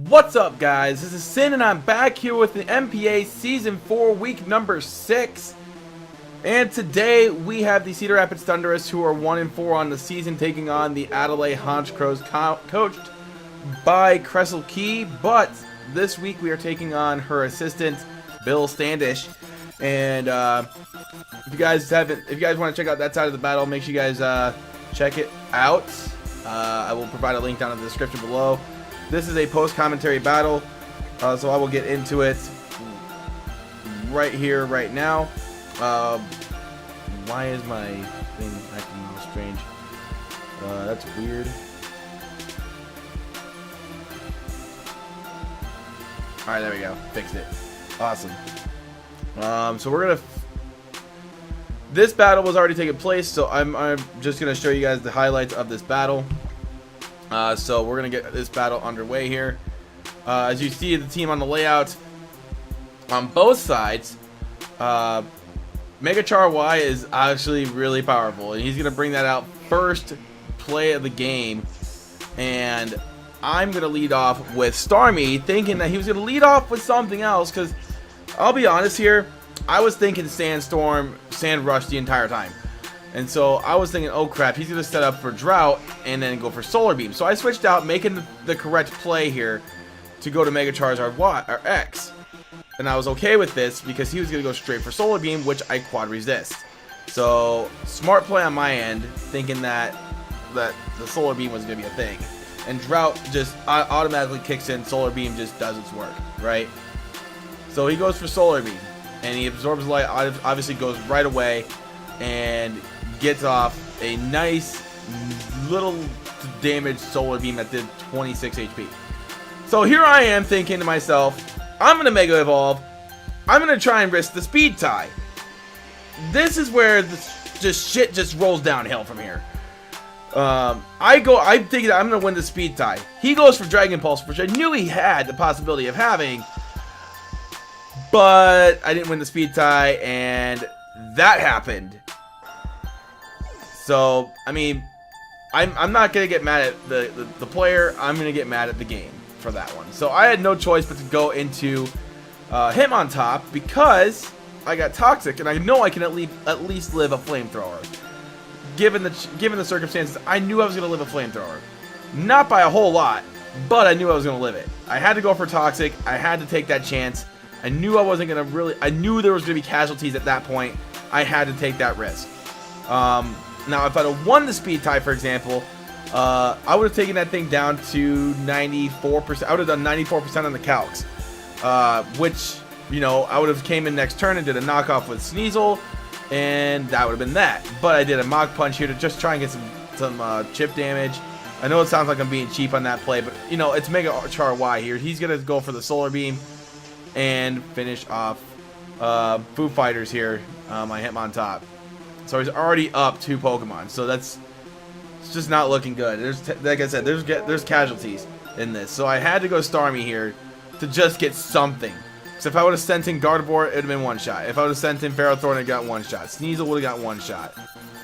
What's up, guys? This is Sin, and I'm back here with the NPA Season 4, Week number 6. And today, we have the Cedar Rapids Thundurus, who are 1-4 on the season, taking on the Adelaide Honchkrows, coached by Cressel Key. But this week, we are taking on her assistant, Bill Standish. And if you guys want to check out that side of the battle, make sure you guys check it out. I will provide a link down in the description below. This is a post-commentary battle, so I will get into it right here, right now. Why is my thing acting all strange? That's weird. Alright, there we go. Fixed it. Awesome. So we're gonna... This battle was already taking place, so I'm just gonna show you guys the highlights of this battle. So we're going to get this battle underway here. As you see the team on the layout, on both sides, Megachar Y is actually really powerful. And he's going to bring that out first play of the game. And I'm going to lead off with Starmie, thinking that he was going to lead off with something else. Because I'll be honest here, I was thinking Sandstorm, Sand Rush the entire time. And so I was thinking, oh crap, he's going to set up for Drought and then go for Solar Beam. So I switched out, making the correct play here to go to Mega Charizard Y, or X. And I was okay with this because he was going to go straight for Solar Beam, which I quad resist. So smart play on my end, thinking that the Solar Beam was going to be a thing. And Drought just automatically kicks in, Solar Beam just does its work, right? So he goes for Solar Beam, and he absorbs light, obviously goes right away, and gets off a nice little damaged Solar Beam that did 26 HP. So here I am thinking to myself, I'm going to Mega Evolve. I'm going to try and risk the Speed Tie. This is where shit just rolls downhill from here. I'm thinking I'm going to win the Speed Tie. He goes for Dragon Pulse, which I knew he had the possibility of having. But I didn't win the Speed Tie, and that happened. So, I mean, I'm not going to get mad at the player. I'm going to get mad at the game for that one. So, I had no choice but to go into him on top because I got Toxic, and I know I can at least live a Flamethrower. Given the circumstances, I knew I was going to live a Flamethrower. Not by a whole lot, but I knew I was going to live it. I had to go for Toxic. I had to take that chance. I knew I wasn't going to really... I knew there was going to be casualties at that point. I had to take that risk. Now, if I'd have won the Speed Tie, for example, I would have taken that thing down to 94%. I would have done 94% on the calcs, which, you know, I would have came in next turn and did a knockoff with Sneasel, and that would have been that. But I did a Mach Punch here to just try and get some chip damage. I know it sounds like I'm being cheap on that play, but, you know, it's Mega Char Y here. He's going to go for the Solar Beam and finish off Foo Fighters here. I hit him on top. So he's already up 2 Pokemon. So it's just not looking good. Like I said, there's casualties in this. So I had to go Starmie here to just get something. So if I would have sent in Gardevoir, it would have been 1 shot. If I would have sent in Ferrothorn, it got 1 shot. Sneasel would have got 1 shot.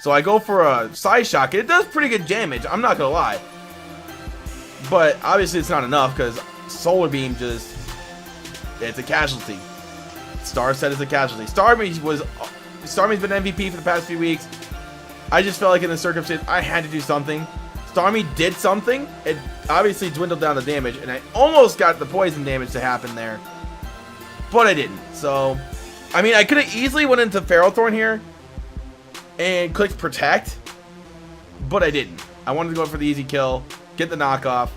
So I go for a Side Shock. It does pretty good damage. I'm not going to lie. But obviously it's not enough because Solar Beam just... It's a casualty. Star said it's a casualty. Starmie's been MVP for the past few weeks. I just felt like in the circumstance, I had to do something. Starmie did something. It obviously dwindled down the damage, and I almost got the poison damage to happen there. But I didn't. So, I mean, I could have easily went into Ferrothorn here and clicked Protect, but I didn't. I wanted to go for the easy kill, get the knockoff.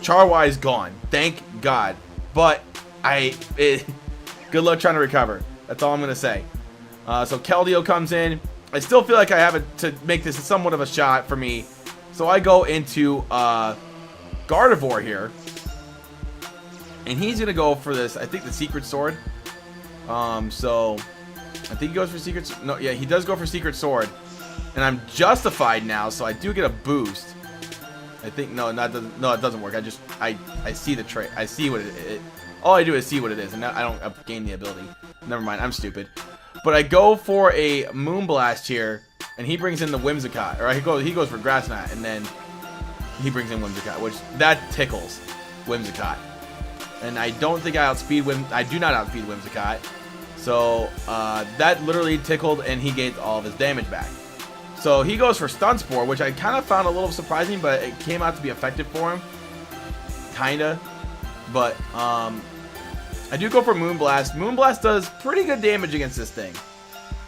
Char-Y is gone. Thank God. But good luck trying to recover. That's all I'm going to say. So Keldeo comes in. I still feel like I have to make this somewhat of a shot for me. So I go into Gardevoir here. And he's going to go for this, I think, the Secret Sword. So I think he goes for Secret... No, yeah, he does go for Secret Sword. And I'm justified now, so I do get a boost. I think... No, it doesn't work. I see the trait. I see what it... All I do is see what it is, and I don't gain the ability. Never mind, I'm stupid. But I go for a Moonblast here, and he brings in the Whimsicott. Or he goes for Grass Knot, and then he brings in Whimsicott, which that tickles Whimsicott. and I don't think I do not outspeed Whimsicott. So that literally tickled, and he gained all of his damage back. So he goes for Stun Spore, which I kind of found a little surprising, but it came out to be effective for him. Kinda. But I do go for Moonblast. Moonblast does pretty good damage against this thing.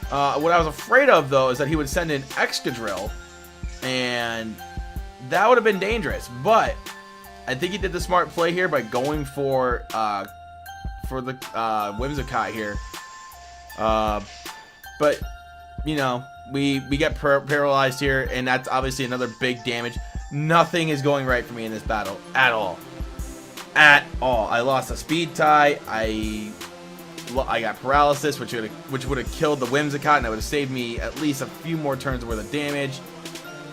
What I was afraid of, though, is that he would send in Excadrill, and that would have been dangerous. But I think he did the smart play here by going for the Whimsicott here. But, you know, we get paralyzed here, and that's obviously another big damage. Nothing is going right for me in this battle at all. At all. I lost a speed tie. I got paralysis, which would have killed the Whimsicott, and it would have saved me at least a few more turns worth of damage.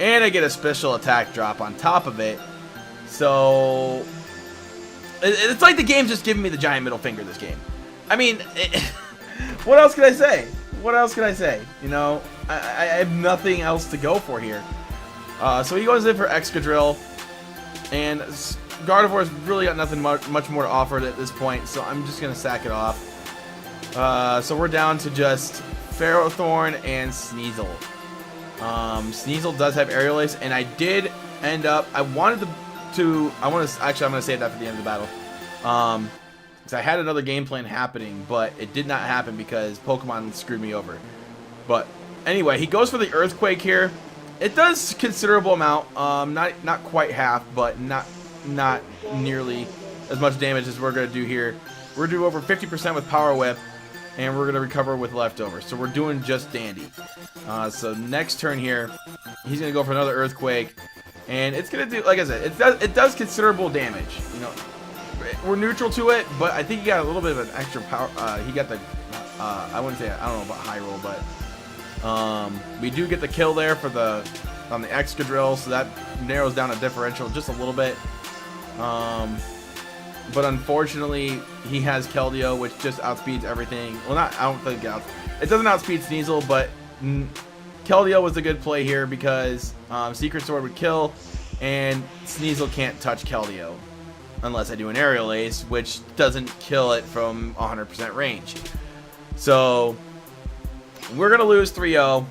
And I get a special attack drop on top of it. So it's like the game's just giving me the giant middle finger this game. I mean, what else can I say? What else can I say? You know, I have nothing else to go for here. So he goes in for Excadrill, and Gardevoir's really got nothing much more to offer at this point, so I'm just going to sack it off. So we're down to just Ferrothorn and Sneasel. Sneasel does have Aerial Ace, and I did end up, I'm going to save that for the end of the battle. Because I had another game plan happening, but it did not happen because Pokemon screwed me over. But anyway, he goes for the Earthquake here. It does considerable amount, not quite half, but not nearly as much damage as we're going to do here. We're going to do over 50% with Power Whip, and we're going to recover with Leftovers. So we're doing just dandy. So next turn here, he's going to go for another Earthquake, and it's going to do, like I said, it does considerable damage. You know, we're neutral to it, but I think he got a little bit of an extra power. He got the, I don't know about high roll, but we do get the kill there for on the Excadrill, so that narrows down a differential just a little bit. But unfortunately, he has Keldeo, which just outspeeds everything. Well, I don't think it doesn't outspeed Sneasel, but Keldeo was a good play here because Secret Sword would kill, and Sneasel can't touch Keldeo unless I do an Aerial Ace, which doesn't kill it from 100% range. So we're gonna lose 3-0.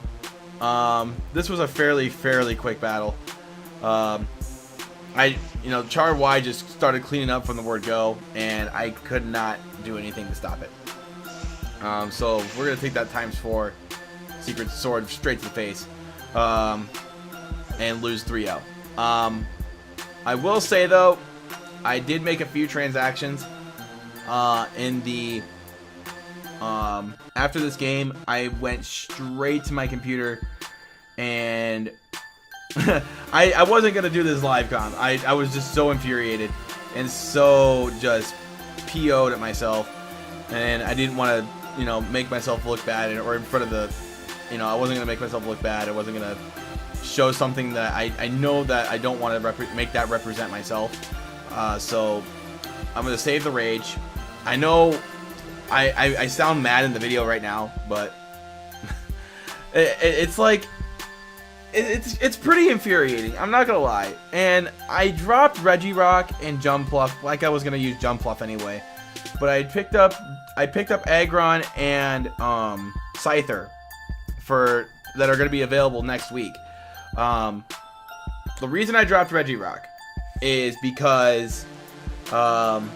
This was a fairly quick battle. Char Y just started cleaning up from the word go, and I could not do anything to stop it. So we're going to take that ×4 Secret Sword straight to the face, and lose 3-0. I will say, though, I did make a few transactions in the... after this game, I went straight to my computer, and... I wasn't going to do this live com. I was just so infuriated and so just PO'd at myself, and I didn't want to, make myself look bad, or in front of the, I wasn't going to make myself look bad. I wasn't going to show something that I know that I don't want to make that represent myself. So I'm going to save the rage. I know I sound mad in the video right now, but it's like, It's pretty infuriating, I'm not gonna lie. And I dropped Regirock and Jumpluff like I was gonna use Jumpluff anyway. But I picked up Aggron and Scyther that are gonna be available next week. The reason I dropped Regirock is because I've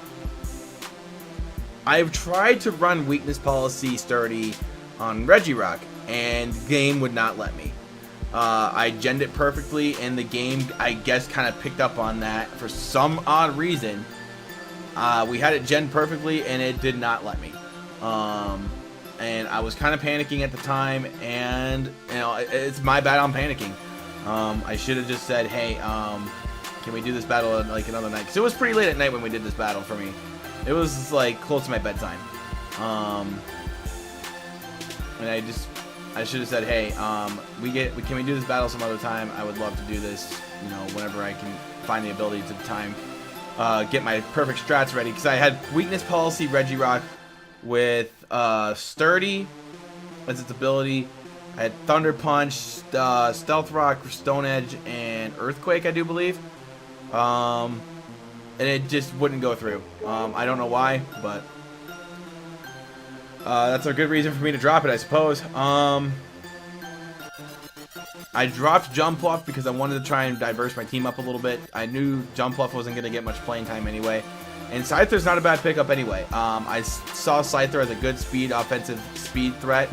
tried to run Weakness Policy Sturdy on Regirock, and the game would not let me. I genned it perfectly, and the game, I guess, kind of picked up on that for some odd reason. We had it genned perfectly, and it did not let me. And I was kind of panicking at the time, and it's my bad. I'm panicking. I should have just said, "Hey, can we do this battle like another night?" Because it was pretty late at night when we did this battle for me. It was like close to my bedtime. And I should have said, hey, can we do this battle some other time? I would love to do this, whenever I can find the ability to get my perfect strats ready. Because I had Weakness Policy Regirock with Sturdy as its ability. I had Thunder Punch, Stealth Rock, Stone Edge, and Earthquake, I do believe. and it just wouldn't go through. I don't know why, but that's a good reason for me to drop it, I suppose. I dropped Jump Bluff because I wanted to try and diverse my team up a little bit. I knew Jump Bluff wasn't going to get much playing time anyway. And Scyther's not a bad pickup anyway. I saw Scyther as a good speed, offensive speed threat.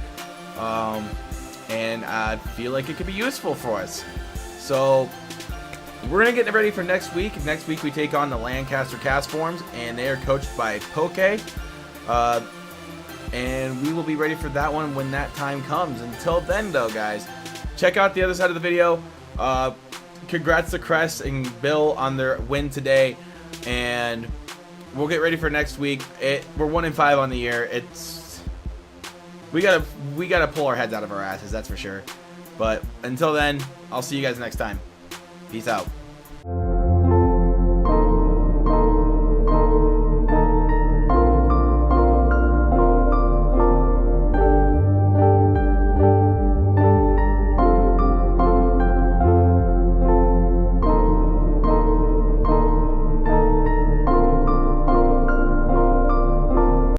And I feel like it could be useful for us. So we're going to get ready for next week. Next week we take on the Lancaster Cast Forms, and they are coached by Poke. And we will be ready for that one when that time comes. Until then, though, guys, check out the other side of the video. Congrats to Crest and Bill on their win today. And we'll get ready for next week. We're 1-5 on the year. We gotta pull our heads out of our asses, that's for sure. But until then, I'll see you guys next time. Peace out.